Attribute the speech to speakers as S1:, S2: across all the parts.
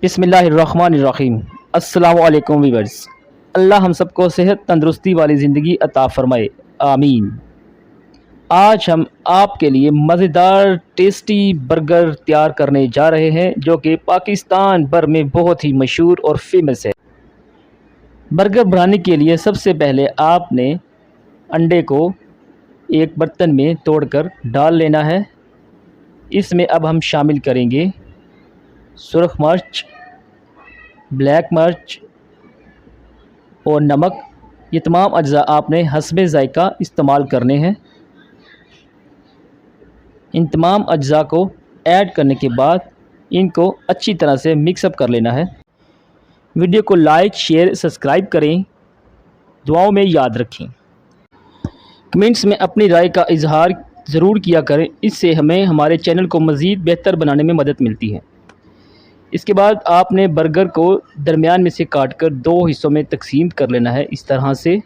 S1: बिस्मिल्लाहिर्रहमानिर्रहीम। अस्सलामु अलैकुम वीवर्स। अल्लाह हम सबको सेहत तंदुरुस्ती वाली ज़िंदगी अता फ़रमाए, आमीन। आज हम आपके लिए मज़ेदार टेस्टी बर्गर तैयार करने जा रहे हैं जो कि पाकिस्तान भर में बहुत ही मशहूर और फेमस है। बर्गर बनाने के लिए सबसे पहले आपने अंडे को एक बर्तन में तोड़कर डाल लेना है। इसमें अब हम शामिल करेंगे सुरख मिर्च, ब्लैक मिर्च और नमक। ये तमाम अज्जा आपने हस्बे ज़ायका इस्तेमाल करने हैं। इन तमाम अज्जा को ऐड करने के बाद इनको अच्छी तरह से मिक्सअप कर लेना है। वीडियो को लाइक, शेयर, सब्सक्राइब करें। दुआओं में याद रखें। कमेंट्स में अपनी राय का इजहार ज़रूर किया करें, इससे हमें हमारे चैनल को मज़ीद बेहतर बनाने में मदद मिलती है। इसके बाद आपने बर्गर को दरमियान में से काटकर दो हिस्सों में तकसीम कर लेना है। इस तरह से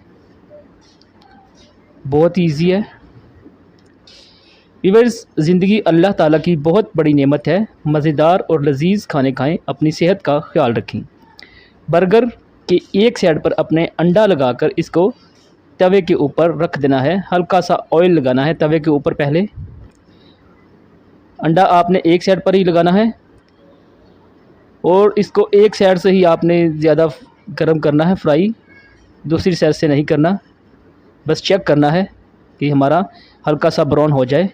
S1: बहुत ईजी है। व्यूअर्स, ज़िंदगी अल्लाह ताला की बहुत बड़ी नेमत है। मज़ेदार और लजीज़ खाने खाएं, अपनी सेहत का ख्याल रखें। बर्गर के एक साइड पर अपने अंडा लगाकर इसको तवे के ऊपर रख देना है। हल्का सा ऑयल लगाना है तवे के ऊपर। पहले अंडा आपने एक साइड पर ही लगाना है और इसको एक साइड से ही आपने ज़्यादा गर्म करना है, फ्राई दूसरी साइड से नहीं करना। बस चेक करना है कि हमारा हल्का सा ब्राउन हो जाए।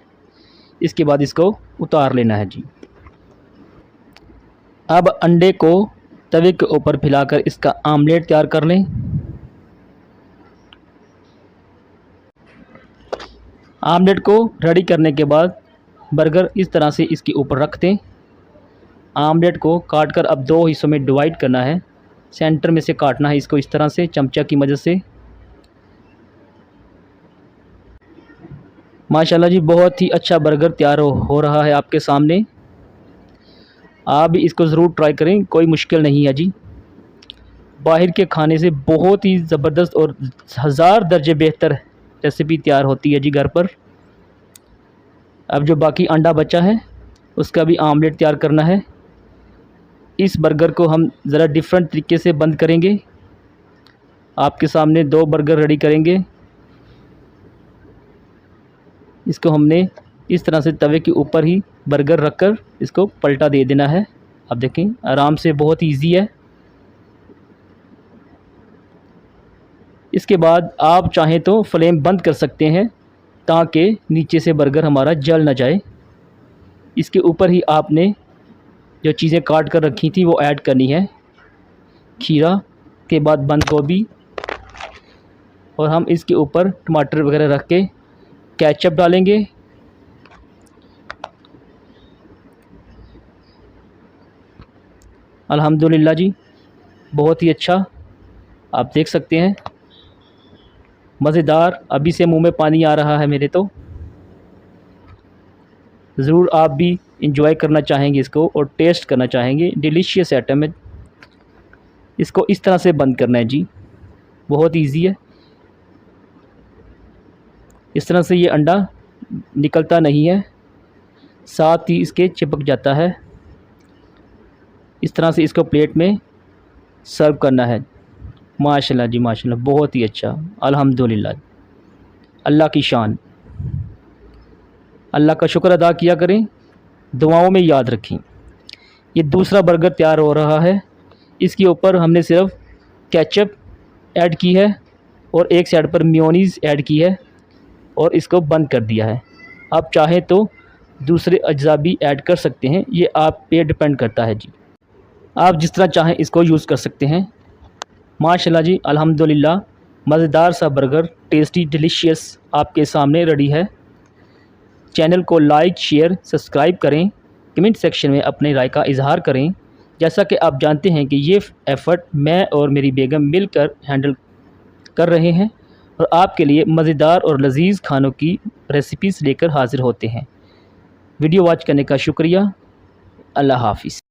S1: इसके बाद इसको उतार लेना है जी। अब अंडे को तवे के ऊपर फैलाकर इसका आमलेट तैयार कर लें। आमलेट को रेडी करने के बाद बर्गर इस तरह से इसके ऊपर रख दें। आमलेट को काटकर अब दो हिस्सों में डिवाइड करना है। सेंटर में से काटना है इसको इस तरह से चमचा की मदद से। माशाल्लाह जी, बहुत ही अच्छा बर्गर तैयार हो रहा है आपके सामने। आप भी इसको ज़रूर ट्राई करें, कोई मुश्किल नहीं है जी। बाहर के खाने से बहुत ही ज़बरदस्त और हज़ार दर्जे बेहतर रेसिपी तैयार होती है जी घर पर। अब जो बाकी अंडा बचा है उसका भी आमलेट तैयार करना है। इस बर्गर को हम ज़रा डिफरेंट तरीके से बंद करेंगे। आपके सामने दो बर्गर रेडी करेंगे। इसको हमने इस तरह से तवे के ऊपर ही बर्गर रखकर इसको पलटा दे देना है। अब देखें, आराम से, बहुत इजी है। इसके बाद आप चाहें तो फ्लेम बंद कर सकते हैं ताकि नीचे से बर्गर हमारा जल ना जाए। इसके ऊपर ही आपने जो चीज़ें काट कर रखी थी वो ऐड करनी है। खीरा के बाद बंद गोभी, और हम इसके ऊपर टमाटर वगैरह रख के केचप डालेंगे। अल्हम्दुलिल्लाह जी, बहुत ही अच्छा, आप देख सकते हैं, मज़ेदार। अभी से मुंह में पानी आ रहा है मेरे तो। ज़रूर आप भी इंजॉय करना चाहेंगे इसको और टेस्ट करना चाहेंगे। डिलीशियस आइटम है। इसको इस तरह से बंद करना है जी, बहुत इजी है। इस तरह से ये अंडा निकलता नहीं है, साथ ही इसके चिपक जाता है। इस तरह से इसको प्लेट में सर्व करना है। माशाल्लाह जी, माशाल्लाह, बहुत ही अच्छा। अल्हम्दुलिल्लाह, अल्लाह की शान। अल्लाह का शुक्र अदा किया करें, दुआओं में याद रखें। ये दूसरा बर्गर तैयार हो रहा है। इसके ऊपर हमने सिर्फ केचप ऐड की है और एक साइड पर मेयोनीज़ ऐड की है और इसको बंद कर दिया है। आप चाहें तो दूसरे अज्जा भी ऐड कर सकते हैं, ये आप पे डिपेंड करता है जी। आप जिस तरह चाहें इसको यूज़ कर सकते हैं। माशाल्लाह जी, अल्हम्दुलिल्लाह, मज़ेदार सा बर्गर, टेस्टी, डिलीशियस आपके सामने रेडी है। चैनल को लाइक, शेयर, सब्सक्राइब करें। कमेंट सेक्शन में अपनी राय का इजहार करें। जैसा कि आप जानते हैं कि ये एफ़र्ट मैं और मेरी बेगम मिलकर हैंडल कर रहे हैं और आपके लिए मज़ेदार और लजीज़ खानों की रेसिपीज़ लेकर हाज़िर होते हैं। वीडियो वॉच करने का शुक्रिया। अल्लाह हाफ़िज़।